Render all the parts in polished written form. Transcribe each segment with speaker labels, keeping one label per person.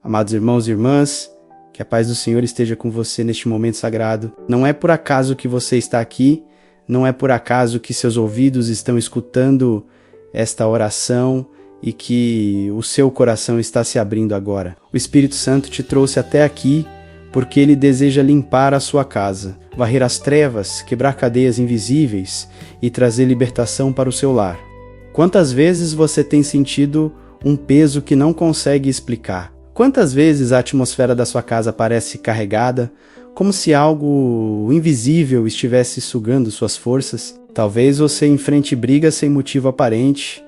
Speaker 1: Amados irmãos e irmãs, que a paz do Senhor esteja com você neste momento sagrado. Não é por acaso que você está aqui, não é por acaso que seus ouvidos estão escutando esta oração e que o seu coração está se abrindo agora. O Espírito Santo te trouxe até aqui porque ele deseja limpar a sua casa, varrer as trevas, quebrar cadeias invisíveis e trazer libertação para o seu lar. Quantas vezes você tem sentido um peso que não consegue explicar? Quantas vezes a atmosfera da sua casa parece carregada, como se algo invisível estivesse sugando suas forças? Talvez você enfrente brigas sem motivo aparente,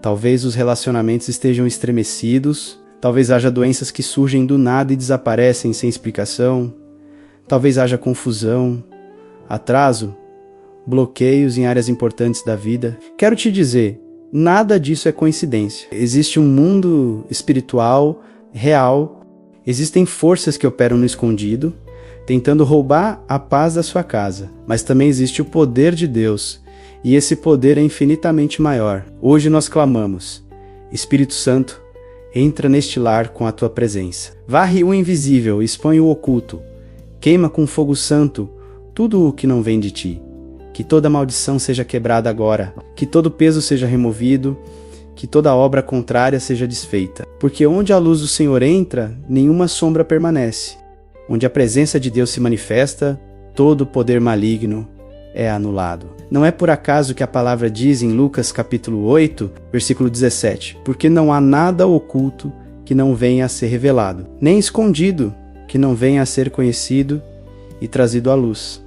Speaker 1: talvez os relacionamentos estejam estremecidos, talvez haja doenças que surgem do nada e desaparecem sem explicação, talvez haja confusão, atraso, bloqueios em áreas importantes da vida. Quero te dizer, nada disso é coincidência. Existe um mundo espiritual real, existem forças que operam no escondido, tentando roubar a paz da sua casa, mas também existe o poder de Deus, e esse poder é infinitamente maior. Hoje nós clamamos: Espírito Santo, entra neste lar com a tua presença. Varre o invisível, expõe o oculto, queima com fogo santo tudo o que não vem de ti. Que toda maldição seja quebrada agora, que todo peso seja removido, que toda obra contrária seja desfeita. Porque onde a luz do Senhor entra, nenhuma sombra permanece. Onde a presença de Deus se manifesta, todo poder maligno é anulado. Não é por acaso que a palavra diz em Lucas capítulo 8, versículo 17, porque não há nada oculto que não venha a ser revelado, nem escondido que não venha a ser conhecido e trazido à luz.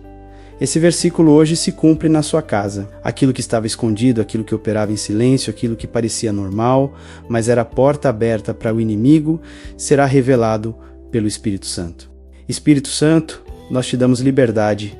Speaker 1: Esse versículo hoje se cumpre na sua casa. Aquilo que estava escondido, aquilo que operava em silêncio, aquilo que parecia normal, mas era a porta aberta para o inimigo, será revelado pelo Espírito Santo. Espírito Santo, nós te damos liberdade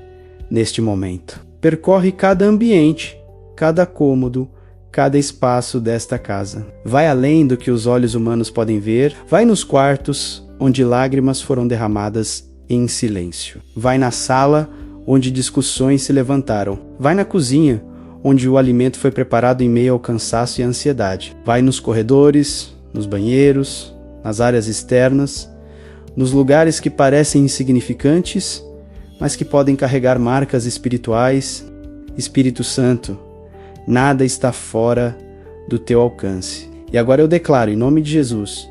Speaker 1: neste momento. Percorre cada ambiente, cada cômodo, cada espaço desta casa. Vai além do que os olhos humanos podem ver. Vai nos quartos onde lágrimas foram derramadas em silêncio. Vai na sala onde discussões se levantaram. Vai na cozinha, onde o alimento foi preparado em meio ao cansaço e à ansiedade. Vai nos corredores, nos banheiros, nas áreas externas, nos lugares que parecem insignificantes, mas que podem carregar marcas espirituais. Espírito Santo, nada está fora do teu alcance. E agora eu declaro, em nome de Jesus,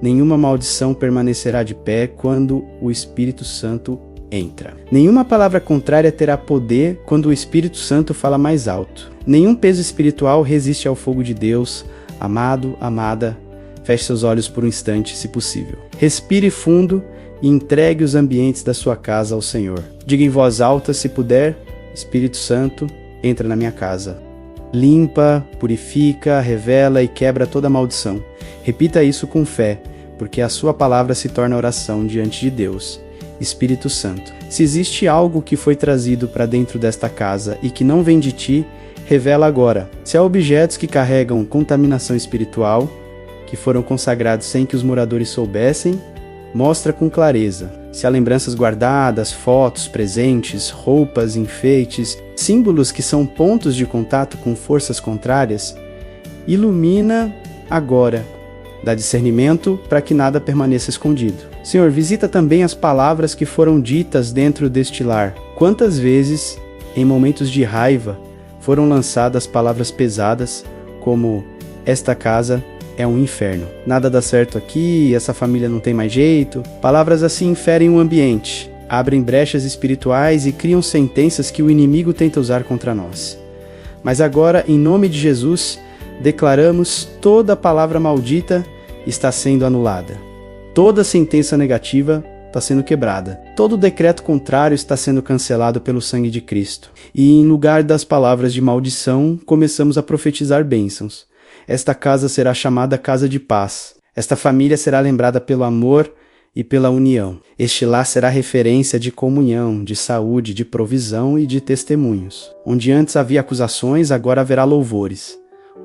Speaker 1: nenhuma maldição permanecerá de pé quando o Espírito Santo entra. Nenhuma palavra contrária terá poder quando o Espírito Santo fala mais alto. Nenhum peso espiritual resiste ao fogo de Deus. Amado, amada, feche seus olhos por um instante, se possível. Respire fundo e entregue os ambientes da sua casa ao Senhor. Diga em voz alta, se puder: Espírito Santo, entra na minha casa. Limpa, purifica, revela e quebra toda maldição. Repita isso com fé, porque a sua palavra se torna oração diante de Deus. Espírito Santo, se existe algo que foi trazido para dentro desta casa e que não vem de ti, revela agora. Se há objetos que carregam contaminação espiritual, que foram consagrados sem que os moradores soubessem, mostra com clareza. Se há lembranças guardadas, fotos, presentes, roupas, enfeites, símbolos que são pontos de contato com forças contrárias, ilumina agora. Dá discernimento para que nada permaneça escondido. Senhor, visita também as palavras que foram ditas dentro deste lar. Quantas vezes, em momentos de raiva, foram lançadas palavras pesadas, como: esta casa é um inferno, nada dá certo aqui, essa família não tem mais jeito. Palavras assim ferem o ambiente, abrem brechas espirituais e criam sentenças que o inimigo tenta usar contra nós. Mas agora, em nome de Jesus, declaramos: toda palavra maldita está sendo anulada. Toda sentença negativa está sendo quebrada. Todo decreto contrário está sendo cancelado pelo sangue de Cristo. E em lugar das palavras de maldição, começamos a profetizar bênçãos. Esta casa será chamada casa de paz. Esta família será lembrada pelo amor e pela união. Este lar será referência de comunhão, de saúde, de provisão e de testemunhos. Onde antes havia acusações, agora haverá louvores.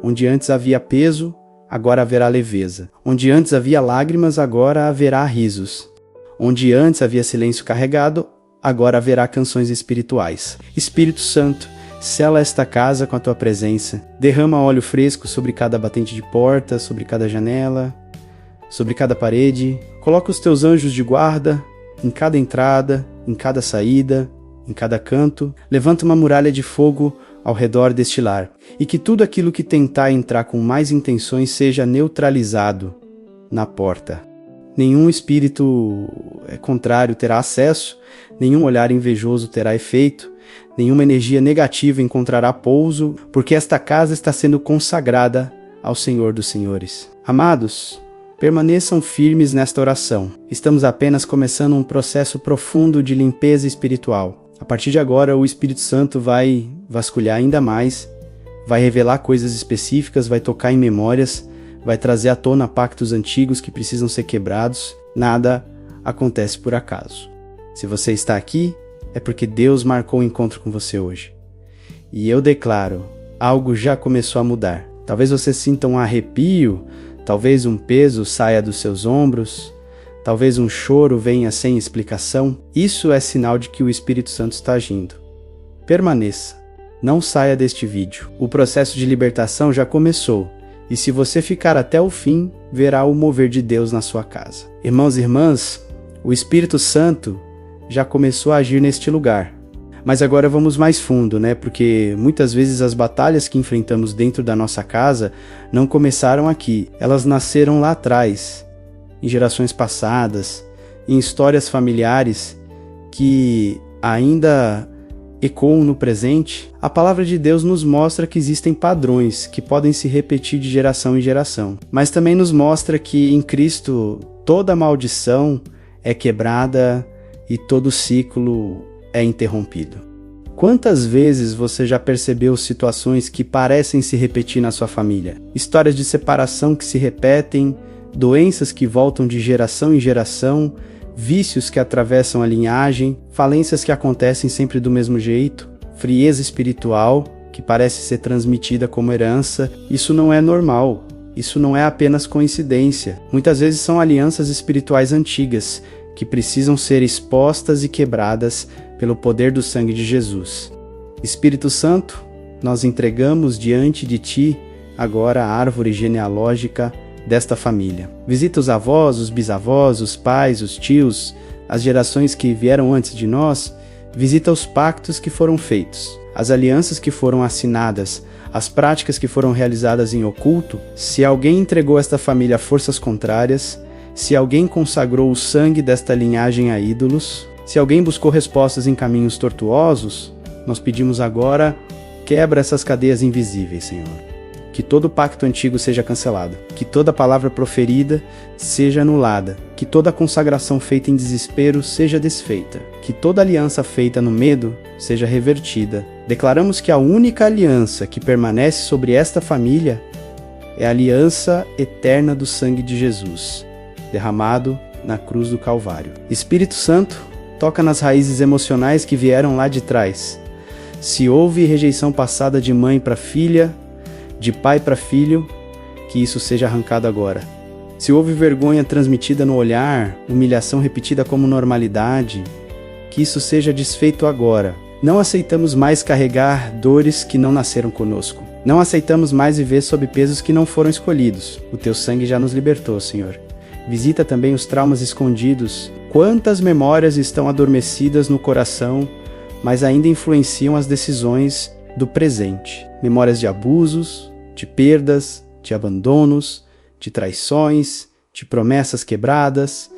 Speaker 1: Onde antes havia peso, agora haverá leveza. Onde antes havia lágrimas, agora haverá risos. Onde antes havia silêncio carregado, agora haverá canções espirituais. Espírito Santo, sela esta casa com a tua presença. Derrama óleo fresco sobre cada batente de porta, sobre cada janela, sobre cada parede. Coloca os teus anjos de guarda em cada entrada, em cada saída, em cada canto. Levanta uma muralha de fogo ao redor deste lar, e que tudo aquilo que tentar entrar com más intenções seja neutralizado na porta. Nenhum espírito contrário terá acesso, nenhum olhar invejoso terá efeito, nenhuma energia negativa encontrará pouso, porque esta casa está sendo consagrada ao Senhor dos Senhores. Amados, permaneçam firmes nesta oração. Estamos apenas começando um processo profundo de limpeza espiritual. A partir de agora, o Espírito Santo vai vasculhar ainda mais, vai revelar coisas específicas, vai tocar em memórias, vai trazer à tona pactos antigos que precisam ser quebrados. Nada acontece por acaso. Se você está aqui, é porque Deus marcou o encontro com você hoje. E eu declaro, algo já começou a mudar. Talvez você sinta um arrepio, talvez um peso saia dos seus ombros, talvez um choro venha sem explicação. Isso é sinal de que o Espírito Santo está agindo. Permaneça, não saia deste vídeo. O processo de libertação já começou, e se você ficar até o fim, verá o mover de Deus na sua casa. Irmãos e irmãs, o Espírito Santo já começou a agir neste lugar. Mas agora vamos mais fundo, né? Porque muitas vezes as batalhas que enfrentamos dentro da nossa casa não começaram aqui. Elas nasceram lá atrás, em gerações passadas, em histórias familiares que ainda ecoam no presente. A palavra de Deus nos mostra que existem padrões que podem se repetir de geração em geração, mas também nos mostra que em Cristo toda maldição é quebrada e todo ciclo é interrompido. Quantas vezes você já percebeu situações que parecem se repetir na sua família? Histórias de separação que se repetem, doenças que voltam de geração em geração, vícios que atravessam a linhagem, falências que acontecem sempre do mesmo jeito, frieza espiritual que parece ser transmitida como herança. Isso não é normal, isso não é apenas coincidência. Muitas vezes são alianças espirituais antigas que precisam ser expostas e quebradas pelo poder do sangue de Jesus. Espírito Santo, nós entregamos diante de Ti agora a árvore genealógica desta família. Visita os avós, os bisavós, os pais, os tios, as gerações que vieram antes de nós. Visita os pactos que foram feitos, as alianças que foram assinadas, as práticas que foram realizadas em oculto. Se alguém entregou esta família a forças contrárias, se alguém consagrou o sangue desta linhagem a ídolos, se alguém buscou respostas em caminhos tortuosos, nós pedimos agora, quebra essas cadeias invisíveis, Senhor. Que todo pacto antigo seja cancelado, que toda palavra proferida seja anulada, que toda consagração feita em desespero seja desfeita, que toda aliança feita no medo seja revertida. Declaramos que a única aliança que permanece sobre esta família é a aliança eterna do sangue de Jesus, derramado na cruz do Calvário. Espírito Santo, toca nas raízes emocionais que vieram lá de trás. Se houve rejeição passada de mãe para filha, de pai para filho, que isso seja arrancado agora. Se houve vergonha transmitida no olhar, humilhação repetida como normalidade, que isso seja desfeito agora. Não aceitamos mais carregar dores que não nasceram conosco. Não aceitamos mais viver sob pesos que não foram escolhidos. O Teu sangue já nos libertou, Senhor. Visita também os traumas escondidos. Quantas memórias estão adormecidas no coração, mas ainda influenciam as decisões do presente. Memórias de abusos, de perdas, de abandonos, de traições, de promessas quebradas.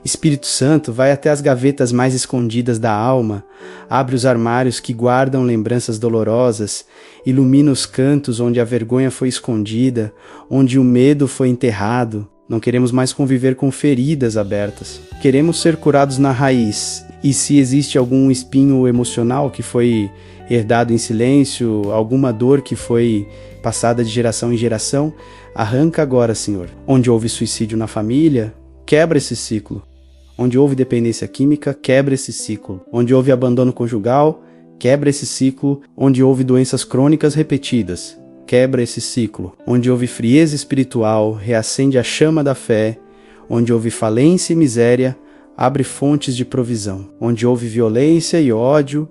Speaker 1: Espírito Santo, vai até as gavetas mais escondidas da alma, abre os armários que guardam lembranças dolorosas, ilumina os cantos onde a vergonha foi escondida, onde o medo foi enterrado. Não queremos mais conviver com feridas abertas. Queremos ser curados na raiz. E se existe algum espinho emocional que foi herdado em silêncio, alguma dor que foi passada de geração em geração, arranca agora, Senhor. Onde houve suicídio na família, quebra esse ciclo. Onde houve dependência química, quebra esse ciclo. Onde houve abandono conjugal, quebra esse ciclo. Onde houve doenças crônicas repetidas, quebra esse ciclo. Onde houve frieza espiritual, reacende a chama da fé. Onde houve falência e miséria, abre fontes de provisão. Onde houve violência e ódio,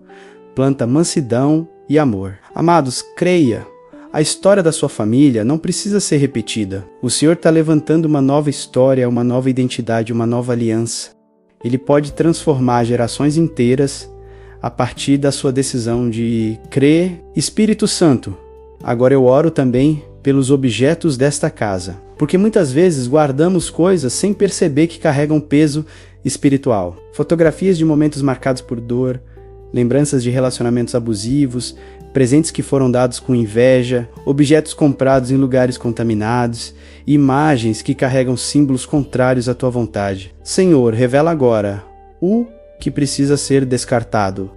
Speaker 1: planta mansidão e amor. Amados, creia. A história da sua família não precisa ser repetida. O Senhor está levantando uma nova história, uma nova identidade, uma nova aliança. Ele pode transformar gerações inteiras a partir da sua decisão de crer. Espírito Santo, agora eu oro também pelos objetos desta casa, porque muitas vezes guardamos coisas sem perceber que carregam peso espiritual. Fotografias de momentos marcados por dor, lembranças de relacionamentos abusivos, presentes que foram dados com inveja, objetos comprados em lugares contaminados, imagens que carregam símbolos contrários à tua vontade. Senhor, revela agora o que precisa ser descartado.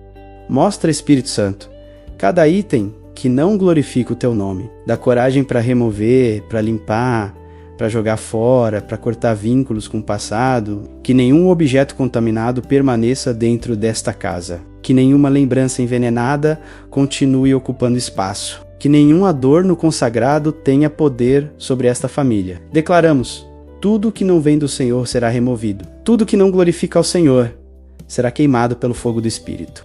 Speaker 1: Mostra, Espírito Santo, cada item que não glorifica o teu nome. Dá coragem para remover, para limpar, para jogar fora, para cortar vínculos com o passado. Que nenhum objeto contaminado permaneça dentro desta casa. Que nenhuma lembrança envenenada continue ocupando espaço. Que nenhum adorno consagrado tenha poder sobre esta família. Declaramos, tudo que não vem do Senhor será removido. Tudo que não glorifica ao Senhor será queimado pelo fogo do Espírito.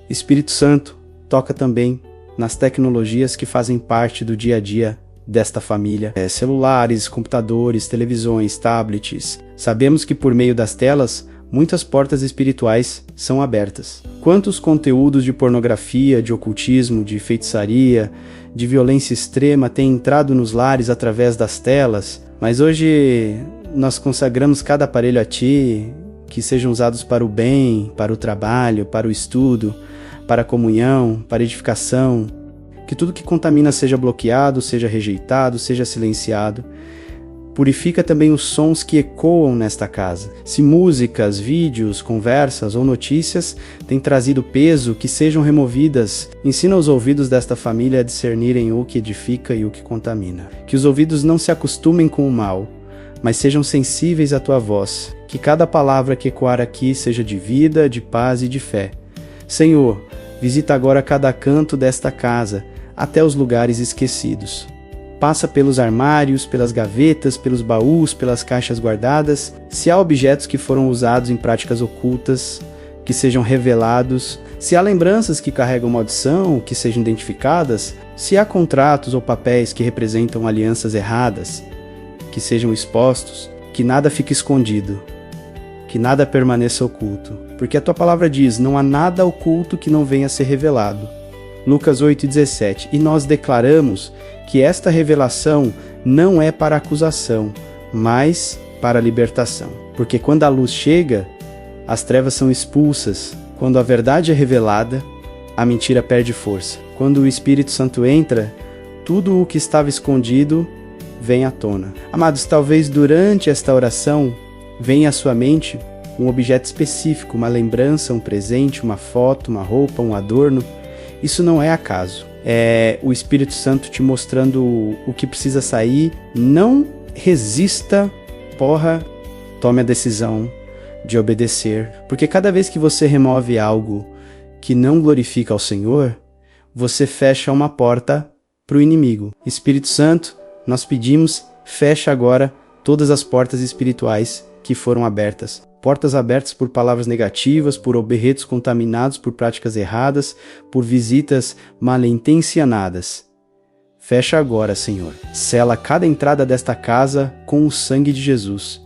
Speaker 1: Espírito Santo, toca também nas tecnologias que fazem parte do dia a dia desta família. Celulares, computadores, televisões, tablets. Sabemos que por meio das telas, muitas portas espirituais são abertas. Quantos conteúdos de pornografia, de ocultismo, de feitiçaria, de violência extrema têm entrado nos lares através das telas, mas hoje nós consagramos cada aparelho a Ti, que sejam usados para o bem, para o trabalho, para o estudo, para a comunhão, para a edificação, que tudo que contamina seja bloqueado, seja rejeitado, seja silenciado. Purifica também os sons que ecoam nesta casa. Se músicas, vídeos, conversas ou notícias têm trazido peso, que sejam removidas. Ensina os ouvidos desta família a discernirem o que edifica e o que contamina. Que os ouvidos não se acostumem com o mal, mas sejam sensíveis à tua voz. Que cada palavra que ecoar aqui seja de vida, de paz e de fé. Senhor, visita agora cada canto desta casa, até os lugares esquecidos. Passa pelos armários, pelas gavetas, pelos baús, pelas caixas guardadas. Se há objetos que foram usados em práticas ocultas, que sejam revelados. Se há lembranças que carregam maldição, que sejam identificadas. Se há contratos ou papéis que representam alianças erradas, que sejam expostos. Que nada fique escondido, que nada permaneça oculto. Porque a tua palavra diz, não há nada oculto que não venha a ser revelado. Lucas 8,17. E nós declaramos que esta revelação não é para acusação, mas para libertação. Porque quando a luz chega, as trevas são expulsas. Quando a verdade é revelada, a mentira perde força. Quando o Espírito Santo entra, tudo o que estava escondido vem à tona. Amados, talvez durante esta oração venha à sua mente um objeto específico, uma lembrança, um presente, uma foto, uma roupa, um adorno. Isso não é acaso. É o Espírito Santo te mostrando o que precisa sair. Não resista, tome a decisão de obedecer. Porque cada vez que você remove algo que não glorifica ao Senhor, você fecha uma porta para o inimigo. Espírito Santo, nós pedimos, fecha agora todas as portas espirituais que foram abertas. Portas abertas por palavras negativas, por berretos contaminados, por práticas erradas, por visitas malintencionadas. Fecha agora, Senhor. Sela cada entrada desta casa com o sangue de Jesus.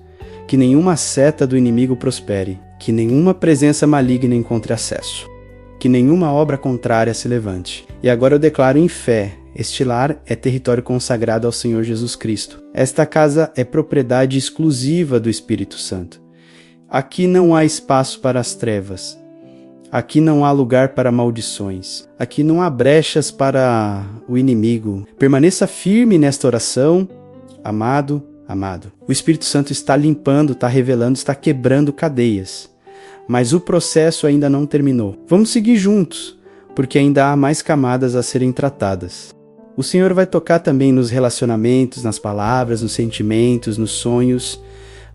Speaker 1: Que nenhuma seta do inimigo prospere. Que nenhuma presença maligna encontre acesso. Que nenhuma obra contrária se levante. E agora eu declaro em fé, este lar é território consagrado ao Senhor Jesus Cristo. Esta casa é propriedade exclusiva do Espírito Santo. Aqui não há espaço para as trevas. Aqui não há lugar para maldições. Aqui não há brechas para o inimigo. Permaneça firme nesta oração, amado, amado. O Espírito Santo está limpando, está revelando, está quebrando cadeias. Mas o processo ainda não terminou. Vamos seguir juntos, porque ainda há mais camadas a serem tratadas. O Senhor vai tocar também nos relacionamentos, nas palavras, nos sentimentos, nos sonhos.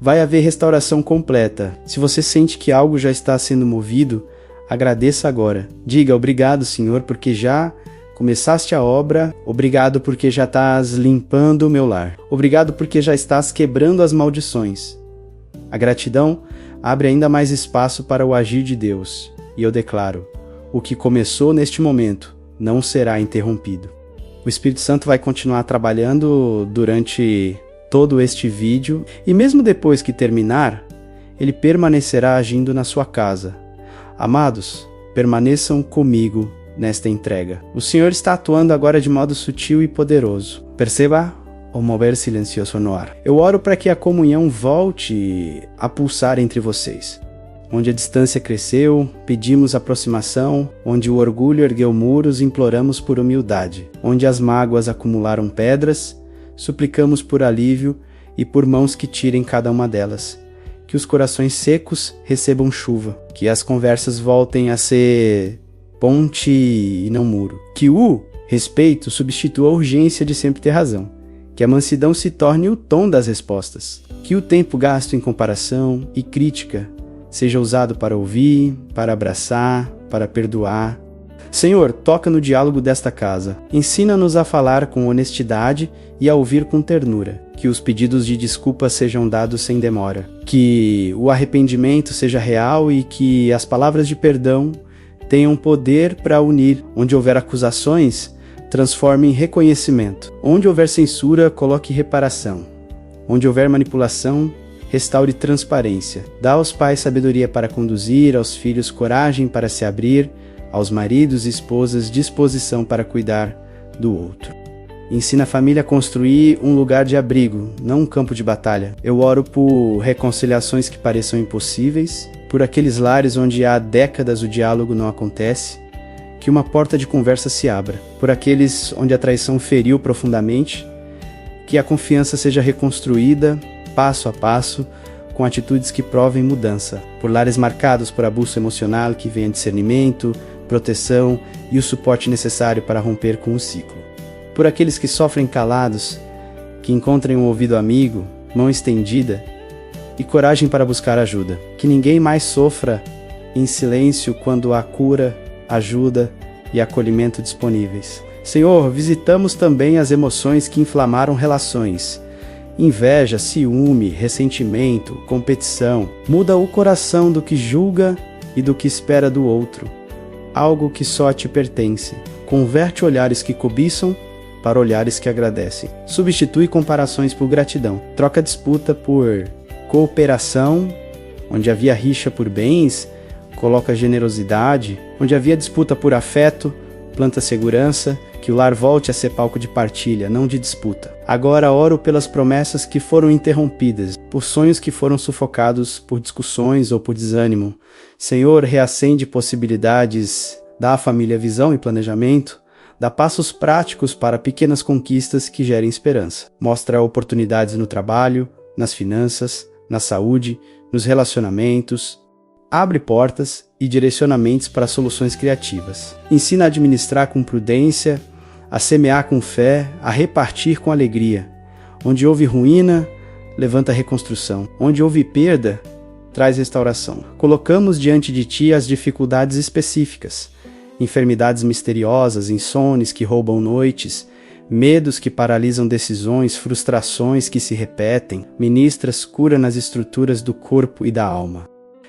Speaker 1: Vai haver restauração completa. Se você sente que algo já está sendo movido, agradeça agora. Diga, obrigado, Senhor, porque já começaste a obra. Obrigado porque já estás limpando o meu lar. Obrigado porque já estás quebrando as maldições. A gratidão abre ainda mais espaço para o agir de Deus. E eu declaro, o que começou neste momento não será interrompido. O O Espírito Santo vai continuar trabalhando durante todo este vídeo e mesmo depois que terminar, ele permanecerá agindo na sua casa. Amados, permaneçam comigo nesta entrega. O Senhor está atuando agora de modo sutil e poderoso. Perceba o mover silencioso no ar. Eu oro para que a comunhão volte a pulsar entre vocês. Onde a distância cresceu, pedimos aproximação. Onde o orgulho ergueu muros, imploramos por humildade. Onde as mágoas acumularam pedras, suplicamos por alívio e por mãos que tirem cada uma delas. Que os corações secos recebam chuva. Que as conversas voltem a ser ponte e não muro. Que o respeito substitua a urgência de sempre ter razão. Que a mansidão se torne o tom das respostas. Que o tempo gasto em comparação e crítica seja usado para ouvir, para abraçar, para perdoar. Senhor, toca no diálogo desta casa. Ensina-nos a falar com honestidade e a ouvir com ternura. Que os pedidos de desculpa sejam dados sem demora. Que o arrependimento seja real e que as palavras de perdão tenham poder para unir. Onde houver acusações, transforme em reconhecimento. Onde houver censura, coloque reparação. Onde houver manipulação, restaure transparência. Dá aos pais sabedoria para conduzir, aos filhos coragem para se abrir, aos maridos e esposas disposição para cuidar do outro. Ensina a família a construir um lugar de abrigo, não um campo de batalha. Eu oro por reconciliações que pareçam impossíveis, por aqueles lares onde há décadas o diálogo não acontece, que uma porta de conversa se abra. Por aqueles onde a traição feriu profundamente, que a confiança seja reconstruída, passo a passo, com atitudes que provem mudança. Por lares marcados por abuso emocional que venha discernimento, proteção e o suporte necessário para romper com o ciclo. Por aqueles que sofrem calados, que encontrem um ouvido amigo, mão estendida e coragem para buscar ajuda. Que ninguém mais sofra em silêncio quando há cura, ajuda e acolhimento disponíveis. Senhor, visitamos também as emoções que inflamaram relações. Inveja, ciúme, ressentimento, competição. Muda o coração do que julga e do que espera do outro. Algo que só te pertence. Converte olhares que cobiçam para olhares que agradecem. Substitui comparações por gratidão. Troca disputa por cooperação. Onde havia rixa por bens, coloca generosidade. Onde havia disputa por afeto, planta segurança. Que o lar volte a ser palco de partilha, não de disputa. Agora oro pelas promessas que foram interrompidas, por sonhos que foram sufocados por discussões ou por desânimo. Senhor, reacende possibilidades, dá à família visão e planejamento, dá passos práticos para pequenas conquistas que gerem esperança. Mostra oportunidades no trabalho, nas finanças, na saúde, nos relacionamentos. Abre portas e direcionamentos para soluções criativas. Ensina a administrar com prudência, a semear com fé, a repartir com alegria. Onde houve ruína, levanta reconstrução. Onde houve perda, traz restauração. Colocamos diante de Ti as dificuldades específicas, enfermidades misteriosas, insones que roubam noites, medos que paralisam decisões, frustrações que se repetem. Ministras cura nas estruturas do corpo e da alma.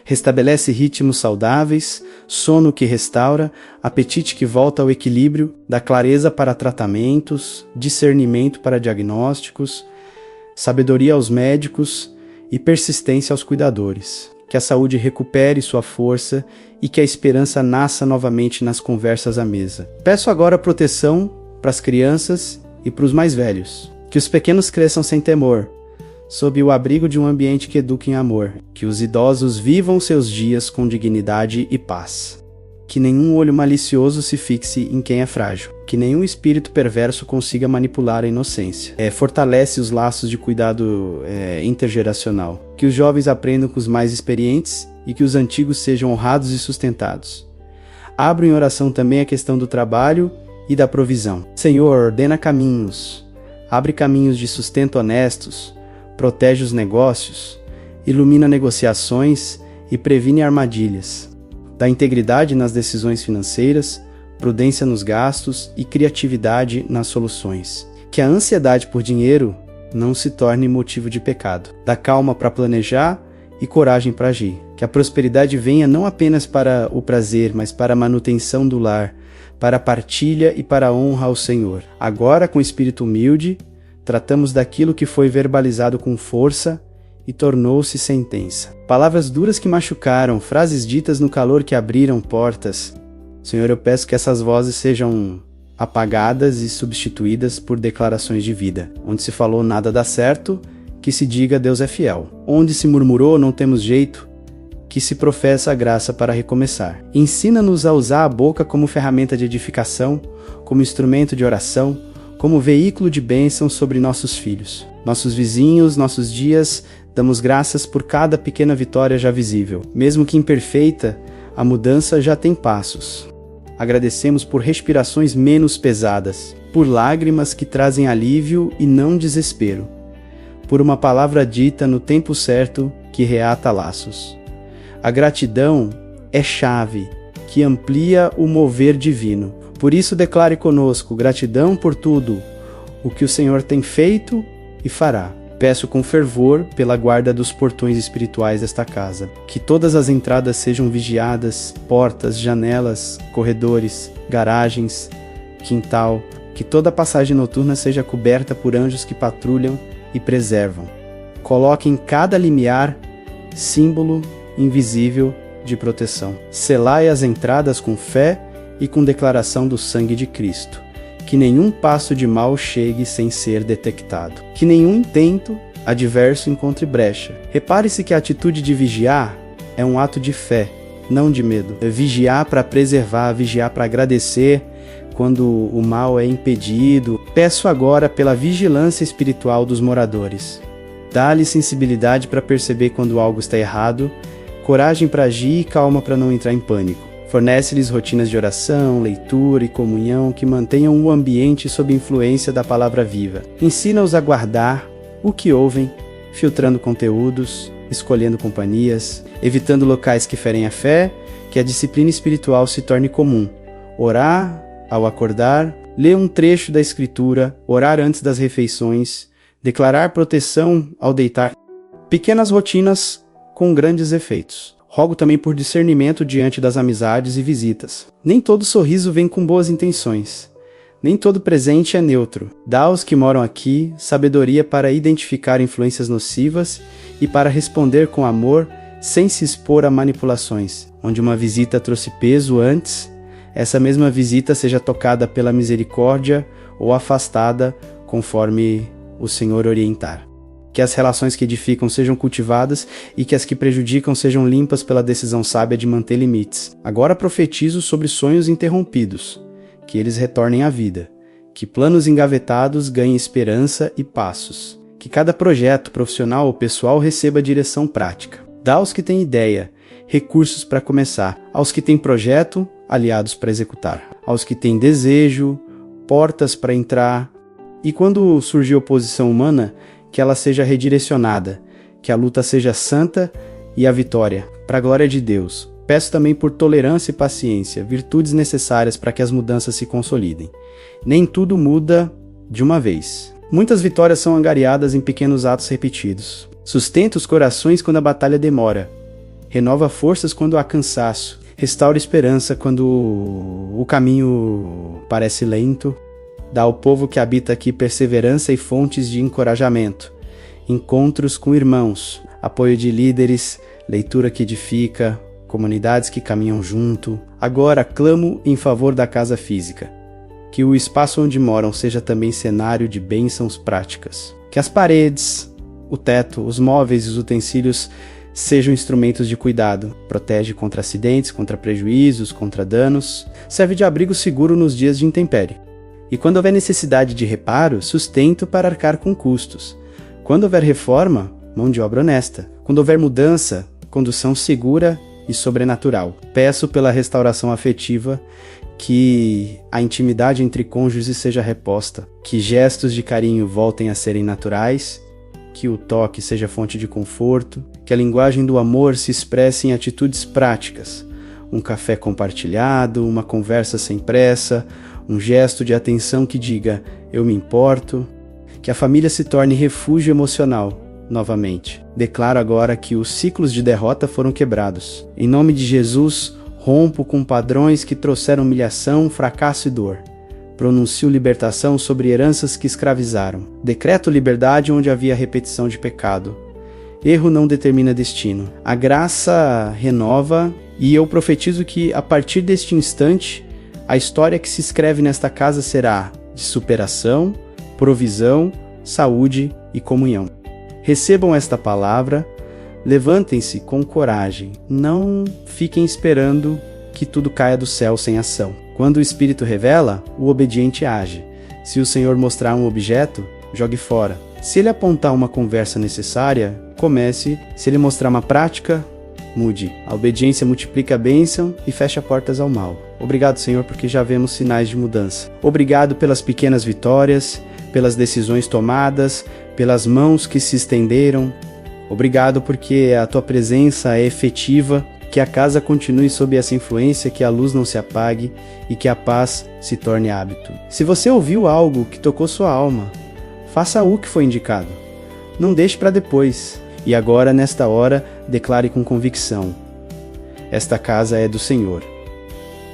Speaker 1: Restabelece ritmos saudáveis, sono que restaura, apetite que volta ao equilíbrio, dá clareza para tratamentos, discernimento para diagnósticos, sabedoria aos médicos e persistência aos cuidadores. Que a saúde recupere sua força e que a esperança nasça novamente nas conversas à mesa. Peço agora proteção para as crianças e para os mais velhos. Que os pequenos cresçam sem temor, sob o abrigo de um ambiente que eduque em amor. Que os idosos vivam seus dias com dignidade e paz. Que nenhum olho malicioso se fixe em quem é frágil. Que nenhum espírito perverso consiga manipular a inocência. Fortalece os laços de cuidado intergeracional. Que os jovens aprendam com os mais experientes e que os antigos sejam honrados e sustentados. Abro em oração também a questão do trabalho e da provisão. Senhor, ordena caminhos. Abre caminhos de sustento honestos. Protege os negócios, ilumina negociações e previne armadilhas. Dá integridade nas decisões financeiras, prudência nos gastos e criatividade nas soluções. Que a ansiedade por dinheiro não se torne motivo de pecado. Dá calma para planejar e coragem para agir. Que a prosperidade venha não apenas para o prazer, mas para a manutenção do lar, para a partilha e para a honra ao Senhor. Agora, com espírito humilde, tratamos daquilo que foi verbalizado com força e tornou-se sentença. Palavras duras que machucaram, frases ditas no calor que abriram portas. Senhor, eu peço que essas vozes sejam apagadas e substituídas por declarações de vida. Onde se falou nada dá certo, que se diga Deus é fiel. Onde se murmurou não temos jeito, que se professa a graça para recomeçar. Ensina-nos a usar a boca como ferramenta de edificação, como instrumento de oração, como veículo de bênção sobre nossos filhos, nossos vizinhos, nossos dias. Damos graças por cada pequena vitória já visível. Mesmo que imperfeita, a mudança já tem passos. Agradecemos por respirações menos pesadas, por lágrimas que trazem alívio e não desespero, por uma palavra dita no tempo certo que reata laços. A gratidão é chave que amplia o mover divino. Por isso declare conosco gratidão por tudo o que o Senhor tem feito e fará. Peço com fervor pela guarda dos portões espirituais desta casa, que todas as entradas sejam vigiadas, portas, janelas, corredores, garagens, quintal, que toda passagem noturna seja coberta por anjos que patrulham e preservam. Coloque em cada limiar símbolo invisível de proteção. Selai as entradas com fé e com declaração do sangue de Cristo. Que nenhum passo de mal chegue sem ser detectado. Que nenhum intento adverso encontre brecha. Repare-se que a atitude de vigiar é um ato de fé, não de medo. É vigiar para preservar, vigiar para agradecer quando o mal é impedido. Peço agora pela vigilância espiritual dos moradores. Dá-lhe sensibilidade para perceber quando algo está errado, coragem para agir e calma para não entrar em pânico. Fornece-lhes rotinas de oração, leitura e comunhão que mantenham o ambiente sob influência da palavra viva. Ensina-os a guardar o que ouvem, filtrando conteúdos, escolhendo companhias, evitando locais que ferem a fé, que a disciplina espiritual se torne comum. Orar ao acordar, ler um trecho da Escritura, orar antes das refeições, declarar proteção ao deitar. Pequenas rotinas com grandes efeitos. Rogo também por discernimento diante das amizades e visitas. Nem todo sorriso vem com boas intenções. Nem todo presente é neutro. Dá aos que moram aqui sabedoria para identificar influências nocivas e para responder com amor sem se expor a manipulações. Onde uma visita trouxe peso antes, essa mesma visita seja tocada pela misericórdia ou afastada conforme o Senhor orientar. Que as relações que edificam sejam cultivadas e que as que prejudicam sejam limpas pela decisão sábia de manter limites. Agora profetizo sobre sonhos interrompidos, que eles retornem à vida, que planos engavetados ganhem esperança e passos, que cada projeto profissional ou pessoal receba direção prática. Dá aos que têm ideia, recursos para começar, aos que têm projeto, aliados para executar, aos que têm desejo, portas para entrar, e quando surgir oposição humana, que ela seja redirecionada, que a luta seja santa e a vitória, para a glória de Deus. Peço também por tolerância e paciência, virtudes necessárias para que as mudanças se consolidem. Nem tudo muda de uma vez. Muitas vitórias são angariadas em pequenos atos repetidos. Sustenta os corações quando a batalha demora. Renova forças quando há cansaço. Restaura esperança quando o caminho parece lento. Dá ao povo que habita aqui perseverança e fontes de encorajamento, encontros com irmãos, apoio de líderes, leitura que edifica, comunidades que caminham junto. Agora clamo em favor da casa física, que o espaço onde moram seja também cenário de bênçãos práticas. Que as paredes, o teto, os móveis e os utensílios sejam instrumentos de cuidado, protege contra acidentes, contra prejuízos, contra danos, serve de abrigo seguro nos dias de intempérie. E quando houver necessidade de reparo, sustento para arcar com custos. Quando houver reforma, mão de obra honesta. Quando houver mudança, condução segura e sobrenatural. Peço pela restauração afetiva que a intimidade entre cônjuges seja reposta, que gestos de carinho voltem a serem naturais, que o toque seja fonte de conforto, que a linguagem do amor se expresse em atitudes práticas. Um café compartilhado, uma conversa sem pressa, um gesto de atenção que diga, eu me importo, que a família se torne refúgio emocional, novamente. Declaro agora que os ciclos de derrota foram quebrados. Em nome de Jesus, rompo com padrões que trouxeram humilhação, fracasso e dor. Pronuncio libertação sobre heranças que escravizaram. Decreto liberdade onde havia repetição de pecado. Erro não determina destino. A graça renova e eu profetizo que, a partir deste instante, a história que se escreve nesta casa será de superação, provisão, saúde e comunhão. Recebam esta palavra, levantem-se com coragem, não fiquem esperando que tudo caia do céu sem ação. Quando o Espírito revela, o obediente age. Se o Senhor mostrar um objeto, jogue fora. Se ele apontar uma conversa necessária, comece. Se ele mostrar uma prática, mude. A obediência multiplica a bênção e fecha portas ao mal. Obrigado, Senhor, porque já vemos sinais de mudança. Obrigado pelas pequenas vitórias, pelas decisões tomadas, pelas mãos que se estenderam. Obrigado porque a tua presença é efetiva, que a casa continue sob essa influência, que a luz não se apague e que a paz se torne hábito. Se você ouviu algo que tocou sua alma, faça o que foi indicado. Não deixe para depois. E agora, nesta hora, declare com convicção: esta casa é do Senhor.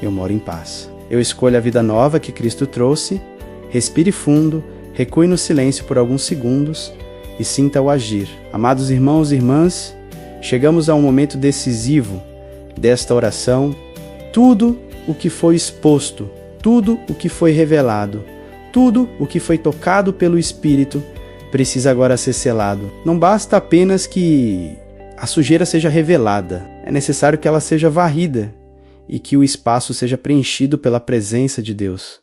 Speaker 1: Eu moro em paz. Eu escolho a vida nova que Cristo trouxe. Respire fundo, recue no silêncio por alguns segundos e sinta o agir. Amados irmãos e irmãs, chegamos a um momento decisivo desta oração. Tudo o que foi exposto, tudo o que foi revelado, tudo o que foi tocado pelo Espírito precisa agora ser selado. Não basta apenas que a sujeira seja revelada, é necessário que ela seja varrida e que o espaço seja preenchido pela presença de Deus.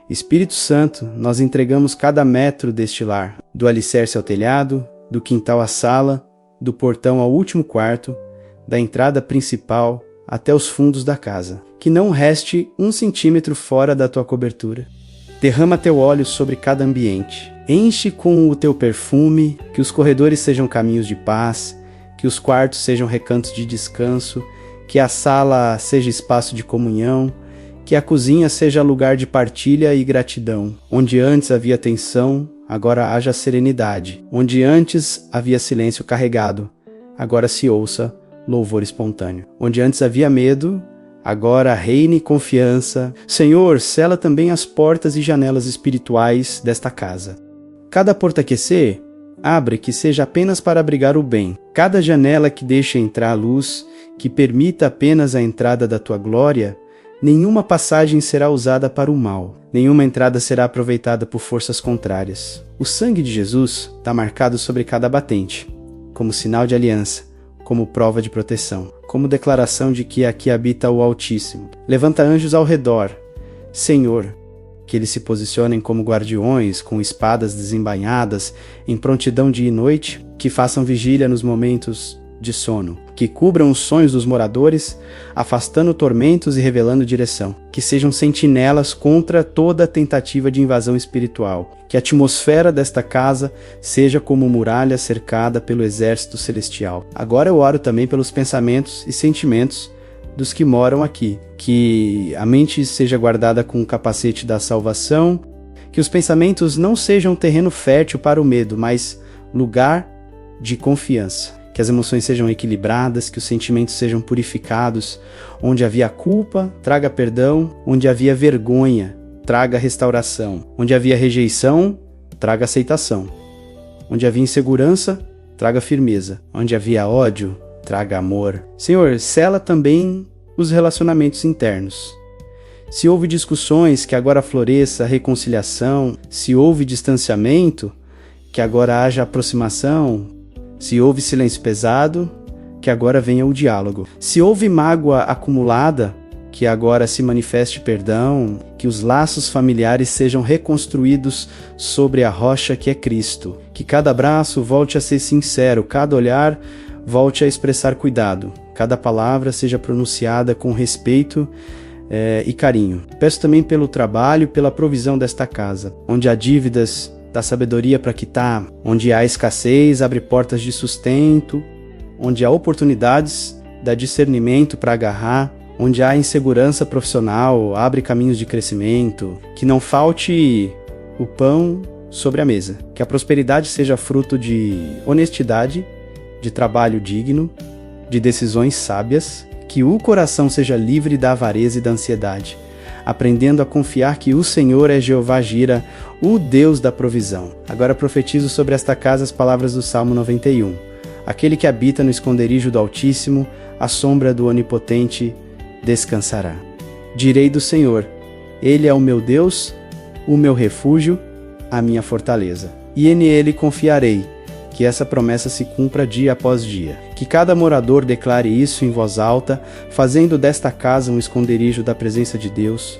Speaker 1: Espírito Santo, nós entregamos cada metro deste lar, do alicerce ao telhado, do quintal à sala, do portão ao último quarto, da entrada principal até os fundos da casa. Que não reste 1 centímetro fora da tua cobertura. Derrama teu óleo sobre cada ambiente. Enche com o teu perfume, que os corredores sejam caminhos de paz, que os quartos sejam recantos de descanso, que a sala seja espaço de comunhão, que a cozinha seja lugar de partilha e gratidão. Onde antes havia tensão, agora haja serenidade. Onde antes havia silêncio carregado, agora se ouça louvor espontâneo. Onde antes havia medo, agora reine confiança. Senhor, sela também as portas e janelas espirituais desta casa. Cada porta aquecer, abre que seja apenas para abrigar o bem. Cada janela que deixe entrar a luz, que permita apenas a entrada da tua glória, nenhuma passagem será usada para o mal. Nenhuma entrada será aproveitada por forças contrárias. O sangue de Jesus está marcado sobre cada batente, como sinal de aliança, como prova de proteção, como declaração de que aqui habita o Altíssimo. Levanta anjos ao redor, Senhor, que eles se posicionem como guardiões, com espadas desembainhadas, em prontidão dia e noite, que façam vigília nos momentos de sono, que cubram os sonhos dos moradores, afastando tormentos e revelando direção, que sejam sentinelas contra toda tentativa de invasão espiritual, que a atmosfera desta casa seja como muralha cercada pelo exército celestial. Agora eu oro também pelos pensamentos e sentimentos dos que moram aqui, que a mente seja guardada com o capacete da salvação, que os pensamentos não sejam terreno fértil para o medo, mas lugar de confiança. Que as emoções sejam equilibradas, que os sentimentos sejam purificados. Onde havia culpa, traga perdão. Onde havia vergonha, traga restauração. Onde havia rejeição, traga aceitação. Onde havia insegurança, traga firmeza. Onde havia ódio, traga amor. Senhor, sela também os relacionamentos internos. Se houve discussões, que agora floresça a reconciliação. Se houve distanciamento, que agora haja aproximação. Se houve silêncio pesado, que agora venha o diálogo. Se houve mágoa acumulada, que agora se manifeste perdão, que os laços familiares sejam reconstruídos sobre a rocha que é Cristo. Que cada abraço volte a ser sincero, cada olhar volte a expressar cuidado, cada palavra seja pronunciada com respeito e carinho. Peço também pelo trabalho, pela provisão desta casa, onde há dívidas, dá sabedoria para quitar, onde há escassez, abre portas de sustento, onde há oportunidades, dá discernimento para agarrar, onde há insegurança profissional, abre caminhos de crescimento, que não falte o pão sobre a mesa. Que a prosperidade seja fruto de honestidade, de trabalho digno, de decisões sábias, que o coração seja livre da avareza e da ansiedade, aprendendo a confiar que o Senhor é Jeová Jira, o Deus da provisão. Agora profetizo sobre esta casa as palavras do Salmo 91. Aquele que habita no esconderijo do Altíssimo, à sombra do Onipotente, descansará. Direi do Senhor, Ele é o meu Deus, o meu refúgio, a minha fortaleza. E nele confiarei, que essa promessa se cumpra dia após dia. Que cada morador declare isso em voz alta, fazendo desta casa um esconderijo da presença de Deus.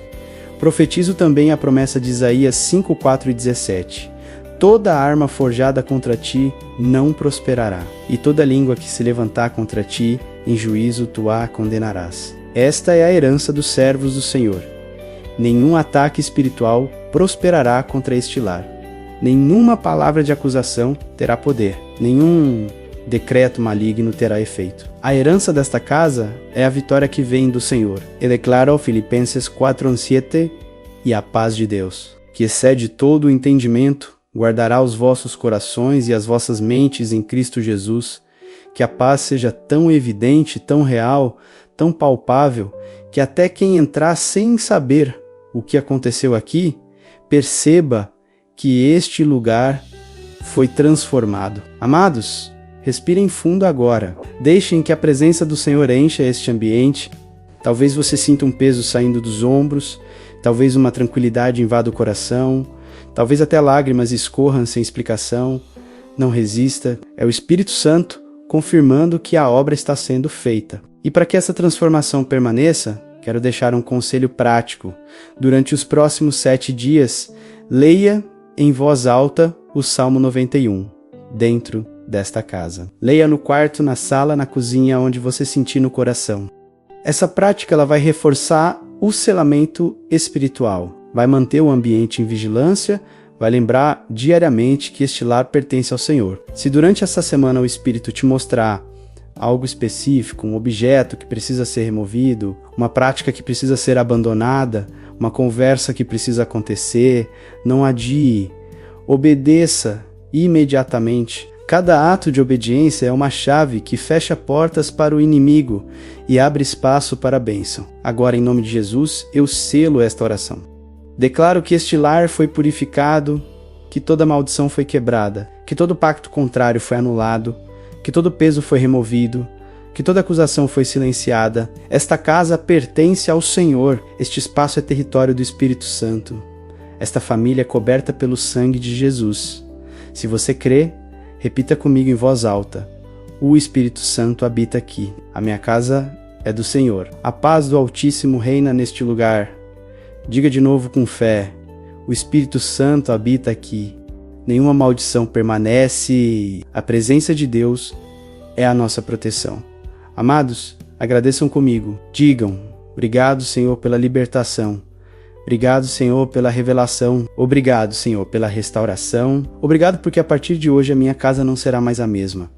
Speaker 1: Profetizo também a promessa de Isaías 5, 4 e 17. Toda arma forjada contra ti não prosperará, e toda língua que se levantar contra ti, em juízo tu a condenarás. Esta é a herança dos servos do Senhor. Nenhum ataque espiritual prosperará contra este lar. Nenhuma palavra de acusação terá poder. Nenhum decreto maligno terá efeito. A herança desta casa é a vitória que vem do Senhor. E declara Filipenses 4:7, e a paz de Deus, que excede todo o entendimento, guardará os vossos corações e as vossas mentes em Cristo Jesus. Que a paz seja tão evidente, tão real, tão palpável, que até quem entrar sem saber o que aconteceu aqui, perceba que este lugar foi transformado. Amados, respirem fundo agora. Deixem que a presença do Senhor encha este ambiente. Talvez você sinta um peso saindo dos ombros, talvez uma tranquilidade invada o coração, talvez até lágrimas escorram sem explicação. Não resista, é o Espírito Santo confirmando que a obra está sendo feita. E para que essa transformação permaneça, quero deixar um conselho prático. Durante os próximos 7 dias, leia em voz alta o Salmo 91, dentro desta casa. Leia no quarto, na sala, na cozinha, onde você sentir no coração. Essa prática ela vai reforçar o selamento espiritual, vai manter o ambiente em vigilância, vai lembrar diariamente que este lar pertence ao Senhor. Se durante essa semana o Espírito te mostrar algo específico, um objeto que precisa ser removido, uma prática que precisa ser abandonada, uma conversa que precisa acontecer, não adie, obedeça imediatamente. Cada ato de obediência é uma chave que fecha portas para o inimigo e abre espaço para a bênção. Agora, em nome de Jesus, eu selo esta oração. Declaro que este lar foi purificado, que toda maldição foi quebrada, que todo pacto contrário foi anulado, que todo peso foi removido, que toda acusação foi silenciada. Esta casa pertence ao Senhor, este espaço é território do Espírito Santo. Esta família é coberta pelo sangue de Jesus. Se você crê, repita comigo em voz alta. O Espírito Santo habita aqui. A minha casa é do Senhor. A paz do Altíssimo reina neste lugar. Diga de novo com fé. O Espírito Santo habita aqui. Nenhuma maldição permanece. A presença de Deus é a nossa proteção. Amados, agradeçam comigo. Digam, obrigado, Senhor, pela libertação. Obrigado, Senhor, pela revelação. Obrigado, Senhor, pela restauração. Obrigado porque a partir de hoje a minha casa não será mais a mesma.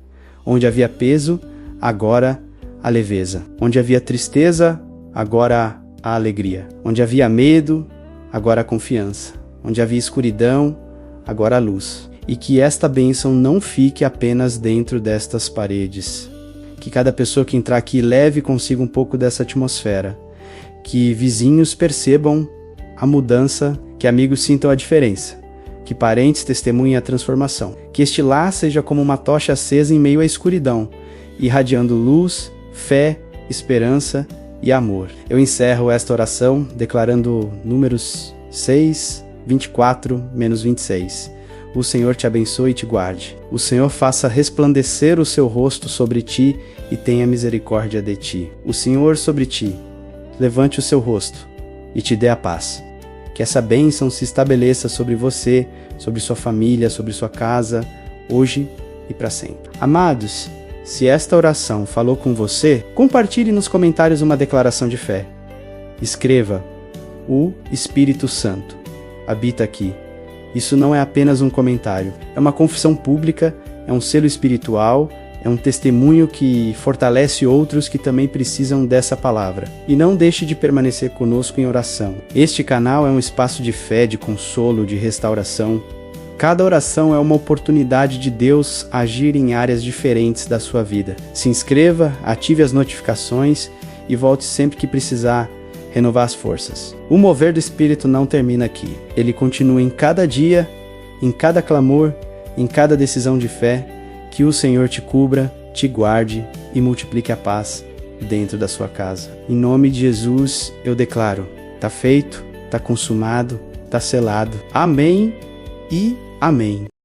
Speaker 1: Onde havia peso, agora a leveza. Onde havia tristeza, agora a alegria. Onde havia medo, agora a confiança. Onde havia escuridão, agora a luz. E que esta bênção não fique apenas dentro destas paredes. Que cada pessoa que entrar aqui leve consigo um pouco dessa atmosfera. Que vizinhos percebam a mudança, que amigos sintam a diferença. Que parentes testemunhem a transformação. Que este lar seja como uma tocha acesa em meio à escuridão, irradiando luz, fé, esperança e amor. Eu encerro esta oração declarando Números 6, 24-26. O Senhor te abençoe e te guarde. O Senhor faça resplandecer o seu rosto sobre ti e tenha misericórdia de ti. O Senhor sobre ti levante o seu rosto e te dê a paz. Que essa bênção se estabeleça sobre você, sobre sua família, sobre sua casa, hoje e para sempre. Amados, se esta oração falou com você, compartilhe nos comentários uma declaração de fé. Escreva: o Espírito Santo habita aqui. Isso não é apenas um comentário, é uma confissão pública, é um selo espiritual, é um testemunho que fortalece outros que também precisam dessa palavra. E não deixe de permanecer conosco em oração. Este canal é um espaço de fé, de consolo, de restauração. Cada oração é uma oportunidade de Deus agir em áreas diferentes da sua vida. Se inscreva, ative as notificações e volte sempre que precisar renovar as forças. O mover do Espírito não termina aqui. Ele continua em cada dia, em cada clamor, em cada decisão de fé. Que o Senhor te cubra, te guarde e multiplique a paz dentro da sua casa. Em nome de Jesus, eu declaro: tá feito, tá consumado, tá selado. Amém e amém.